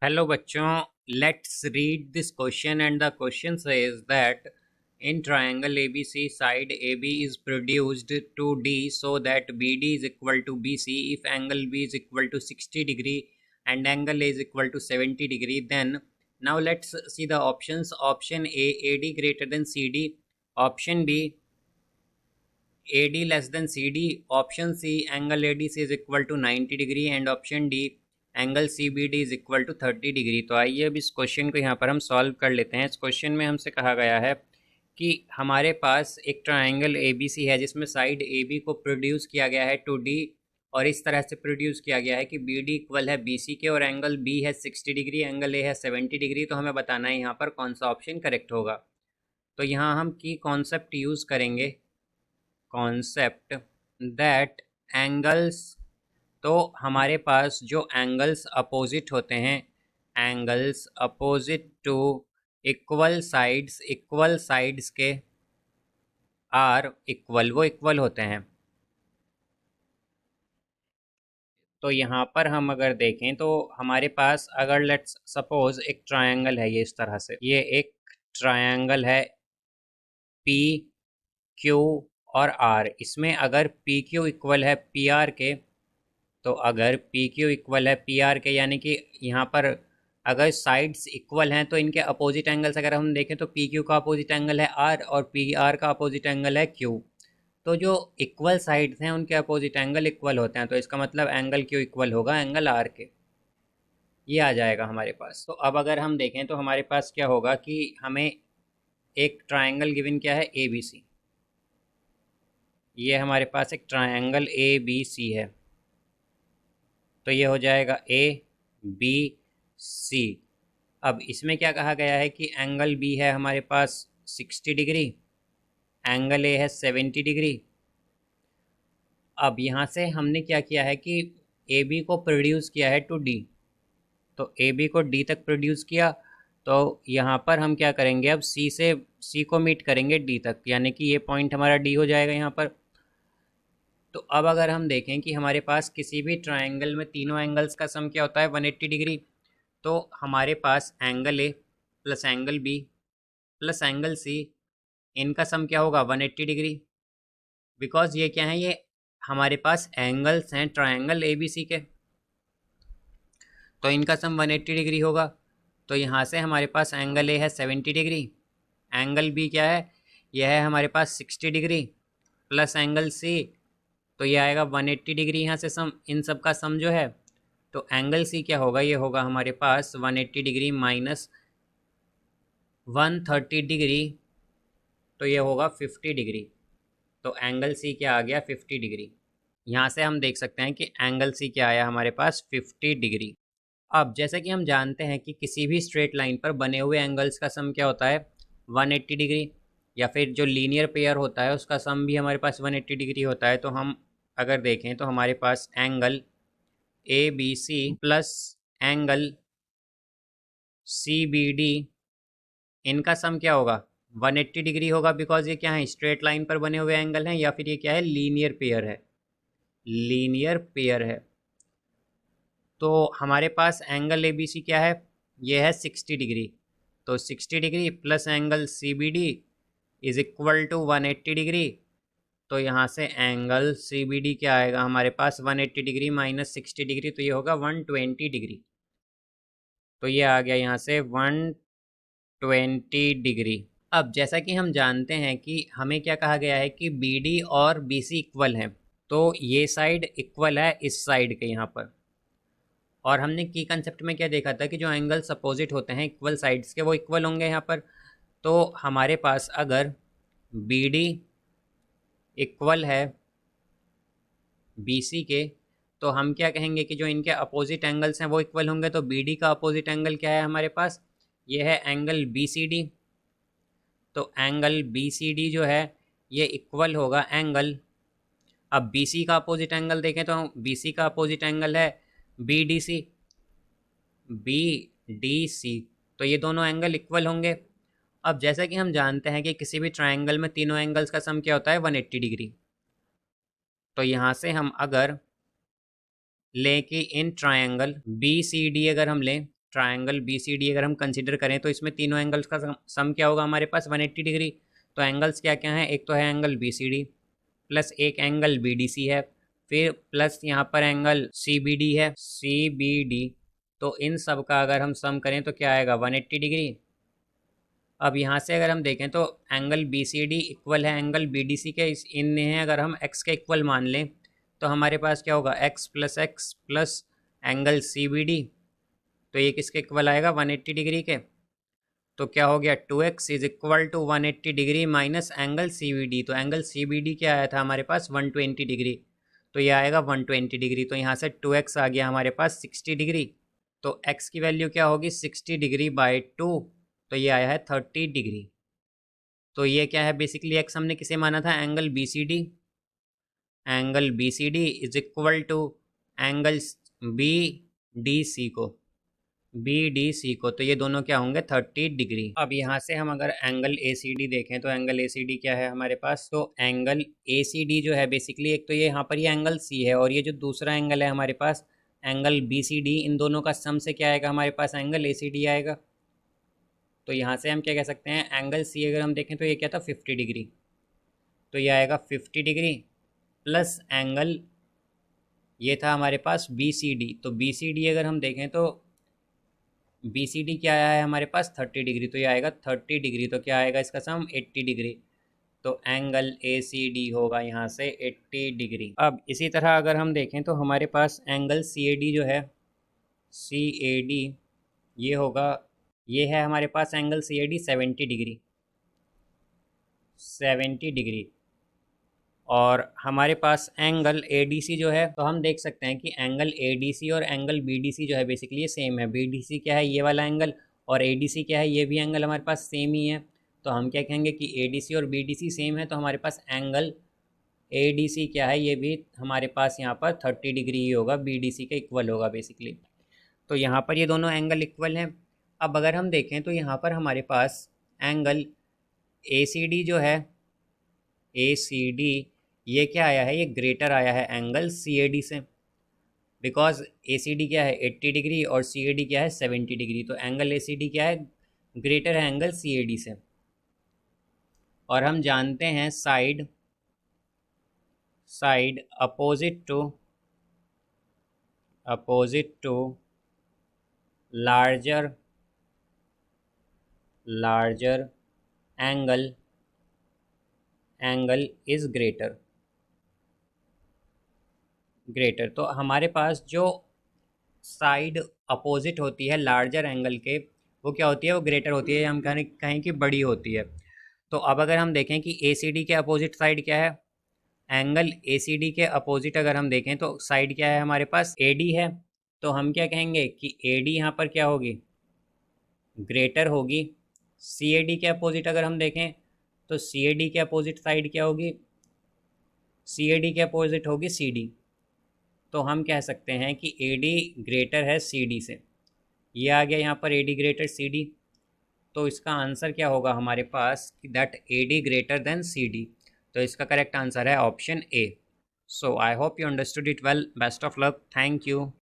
Hello बच्चों, let's read this question and the question says that in triangle ABC side AB is produced to D so that BD is equal to BC if angle B is equal to 60 degree and angle A is equal to 70 degree. Then now let's see the options. Option A, AD greater than CD. Option B, AD less than CD. Option C, angle ADC is equal to 90 degree and option D, angle C B D is equal to 30 degree. तो आइए अब इस question को यहाँ पर हम solve कर लेते हैं। इस क्वेश्चन में हमसे कहा गया है कि हमारे पास एक ट्राइंगल ए बी सी है जिसमें साइड ए बी को प्रोड्यूस किया गया है टू डी, और इस तरह से प्रोड्यूस किया गया है कि बी डी इक्वल है बी सी के और एंगल बी है 60 डिग्री, एंगल ए है 70 डिग्री। तो हमें बताना है यहाँ पर कौन सा ऑप्शन करेक्ट होगा। तो यहाँ हम की कॉन्सेप्ट यूज़ करेंगे, कॉन्सेप्ट दैट एंगल्स। तो हमारे पास जो एंगल्स अपोजिट होते हैं, angles opposite to equal sides के आर इक्वल, वो इक्वल होते हैं। तो यहाँ पर हम अगर देखें तो हमारे पास अगर लेट्स सपोज एक ट्रायंगल है, ये इस तरह से, ये एक ट्रायंगल है पी क्यू और आर। इसमें अगर पी क्यू इक्वल है पी आर के, तो अगर पी क्यू इक्वल है पी आर के यानी कि यहाँ पर अगर साइड्स इक्वल हैं तो इनके अपोजिट एंगल्स अगर हम देखें तो पी क्यू का अपोजिट एंगल है आर और पी आर का अपोजिट एंगल है क्यू। तो जो इक्वल साइड्स हैं उनके अपोजिट एंगल इक्वल होते हैं, तो इसका मतलब एंगल क्यू इक्वल होगा एंगल आर के। ये आ जाएगा हमारे पास। तो अब अगर हम देखें तो हमारे पास क्या होगा कि हमें एक ट्राइंगल गिवन क्या है, ए बी सी। ये हमारे पास एक ट्राइंगल ए बी सी है, तो ये हो जाएगा ए बी सी। अब इसमें क्या कहा गया है कि एंगल बी है हमारे पास 60 डिग्री, एंगल ए है 70 डिग्री। अब यहाँ से हमने क्या किया है कि ए बी को प्रोड्यूस किया है टू डी, तो ए बी को डी तक प्रोड्यूस किया। तो यहाँ पर हम क्या करेंगे, अब सी से सी को मीट करेंगे डी तक, यानी कि ये पॉइंट हमारा डी हो जाएगा यहाँ पर। तो अब अगर हम देखें कि हमारे पास किसी भी ट्रायंगल में तीनों एंगल्स का सम क्या होता है, 180 डिग्री। तो हमारे पास angle A plus angle B plus angle C, इनका सम क्या होगा, 180 डिग्री। बिकॉज ये क्या है, ये हमारे पास एंगल्स हैं ट्रायंगल ए बी सी के, तो इनका सम 180 डिग्री होगा। तो यहाँ से हमारे पास एंगल ए है 70 डिग्री, एंगल बी क्या है, यह है हमारे पास 60 डिग्री प्लस एंगल सी, तो ये आएगा 180 डिग्री। यहाँ से सम, इन सब का सम जो है, तो एंगल सी क्या होगा, ये होगा हमारे पास 180 डिग्री माइनस 130 डिग्री, तो ये होगा 50 डिग्री। तो एंगल सी क्या आ गया, 50 डिग्री। यहाँ से हम देख सकते हैं कि एंगल सी क्या आया हमारे पास, 50 डिग्री। अब जैसा कि हम जानते हैं कि किसी भी स्ट्रेट लाइन पर बने हुए एंगल्स का सम क्या होता है, 180 डिग्री, या फिर जो लीनियर पेयर होता है उसका सम भी हमारे पास 180 डिग्री होता है। तो हम अगर देखें तो हमारे पास angle A B C plus angle C B D, इनका सम क्या होगा, 180 डिग्री होगा। बिकॉज ये क्या है, स्ट्रेट लाइन पर बने हुए एंगल हैं, या फिर ये क्या है, लीनियर पेयर है, लीनियर पेयर है। तो हमारे पास एंगल ए बी सी क्या है, ये है 60 डिग्री। तो 60 degree plus angle C B D is equal to 180 degree. तो यहाँ से एंगल सी बी डी क्या आएगा हमारे पास, 180 डिग्री माइनस 60 डिग्री, तो ये होगा 120 डिग्री। तो ये आ गया यहाँ से 120 डिग्री। अब जैसा कि हम जानते हैं कि हमें क्या कहा गया है कि बी डी और बी सी इक्वल हैं, तो ये साइड इक्वल है इस साइड के यहाँ पर। और हमने की कंसेप्ट में क्या देखा था कि जो एंगल्स अपोजिट होते हैं इक्वल साइड्स के, वो इक्वल होंगे यहाँ पर। तो हमारे पास अगर बी डी इक्वल है बी सी के, तो हम क्या कहेंगे कि जो इनके अपोजिट एंगल्स हैं वो इक्वल होंगे। तो बी डी का अपोजिट एंगल क्या है हमारे पास, ये है एंगल बी सी डी। तो एंगल बी सी डी जो है ये इक्वल होगा एंगल, अब बी सी का अपोजिट एंगल देखें तो बी सी का अपोजिट एंगल है B D C, B D C, तो ये दोनों एंगल इक्वल होंगे। अब जैसा कि हम जानते हैं कि किसी भी ट्रायंगल में तीनों एंगल्स का सम क्या होता है, 180 डिग्री। तो यहाँ से हम अगर लें कि इन ट्रायंगल बी सी डी अगर हम लें ट्रायंगल BCD अगर हम कंसिडर करें तो इसमें तीनों एंगल्स का सम क्या होगा हमारे पास 180 डिग्री। तो एंगल्स क्या क्या हैं, एक तो है एंगल BCD प्लस एक एंगल BDC है, फिर प्लस यहाँ पर एंगल CBD है, CBD। तो इन सब का अगर हम सम करें तो क्या आएगा 180 डिग्री। अब यहाँ से अगर हम देखें तो एंगल BCD इक्वल है एंगल BDC के, इस इन्हें अगर हम x के इक्वल मान लें तो हमारे पास क्या होगा x प्लस एंगल CBD। तो ये किसके इक्वल आएगा 180 डिग्री के। तो क्या हो गया 2x is equal to 180 degree minus angle CBD। तो एंगल CBD क्या आया था हमारे पास 120 डिग्री, तो ये आएगा 120 डिग्री। तो यहाँ से 2x आ गया हमारे पास 60 डिग्री। तो x की वैल्यू क्या होगी 60 डिग्री बाई 2, तो ये आया है 30 डिग्री। तो ये क्या है बेसिकली x हमने किसे माना था एंगल BCD। एंगल BCD is equal to angle BDC को, BDC को। तो ये दोनों क्या होंगे 30 डिग्री। अब यहाँ से हम अगर एंगल ACD देखें तो एंगल ACD क्या है हमारे पास, तो एंगल ACD जो है बेसिकली एक तो ये यहाँ पर ये एंगल C है और ये जो दूसरा एंगल है हमारे पास एंगल BCD, इन दोनों का सम से क्या आएगा हमारे पास एंगल ACD आएगा। तो यहाँ से हम क्या कह सकते हैं एंगल C अगर हम देखें तो ये क्या था 50 डिग्री, तो ये आएगा 50 डिग्री प्लस एंगल ये था हमारे पास BCD। तो BCD अगर हम देखें तो BCD क्या आया है हमारे पास 30 डिग्री, तो ये आएगा 30 डिग्री। तो क्या आएगा इसका सम 80 डिग्री। तो एंगल ACD होगा यहाँ से 80 डिग्री। अब इसी तरह अगर हम देखें तो हमारे पास एंगल CAD जो है CAD ये होगा, ये है हमारे पास एंगल CAD 70 डिग्री, 70 डिग्री। और हमारे पास एंगल ADC जो है, तो हम देख सकते हैं कि एंगल ADC और एंगल BDC जो है बेसिकली ये सेम है। BDC क्या है ये वाला एंगल और ADC क्या है ये भी एंगल हमारे पास सेम ही है। तो हम क्या कहेंगे कि ADC और BDC सेम है, तो हमारे पास एंगल ADC क्या है ये भी हमारे पास यहाँ पर 30 डिग्री ही होगा, BDC के इक्वल होगा बेसिकली। तो यहाँ पर ये दोनों एंगल इक्वल हैं। अब अगर हम देखें तो यहाँ पर हमारे पास एंगल ACD जो है ACD ये क्या आया है, ये ग्रेटर आया है एंगल CAD से, बिकॉज ACD क्या है 80 डिग्री और CAD क्या है 70 डिग्री। तो एंगल ACD क्या है ग्रेटर है एंगल CAD से। और हम जानते हैं side opposite to larger angle is greater. तो हमारे पास जो साइड अपोजिट होती है लार्जर एंगल के वो क्या होती है, वो ग्रेटर होती है, हम कहें कि बड़ी होती है। तो अब अगर हम देखें कि ACD के अपोजिट साइड क्या है, एंगल ACD के अपोजिट अगर हम देखें तो साइड क्या है हमारे पास AD है। तो हम क्या कहेंगे कि AD यहाँ पर क्या होगी ग्रेटर होगी। CAD के अपोजिट अगर हम देखें तो CAD के अपोजिट साइड क्या होगी, CAD के अपोजिट होगी CD। तो हम कह सकते हैं कि AD ग्रेटर है CD से। ये आ गया यहाँ पर AD ग्रेटर CD। तो इसका आंसर क्या होगा हमारे पास कि that AD greater than CD। तो इसका करेक्ट आंसर है option A। So I hope you understood it well. Best of luck. Thank you.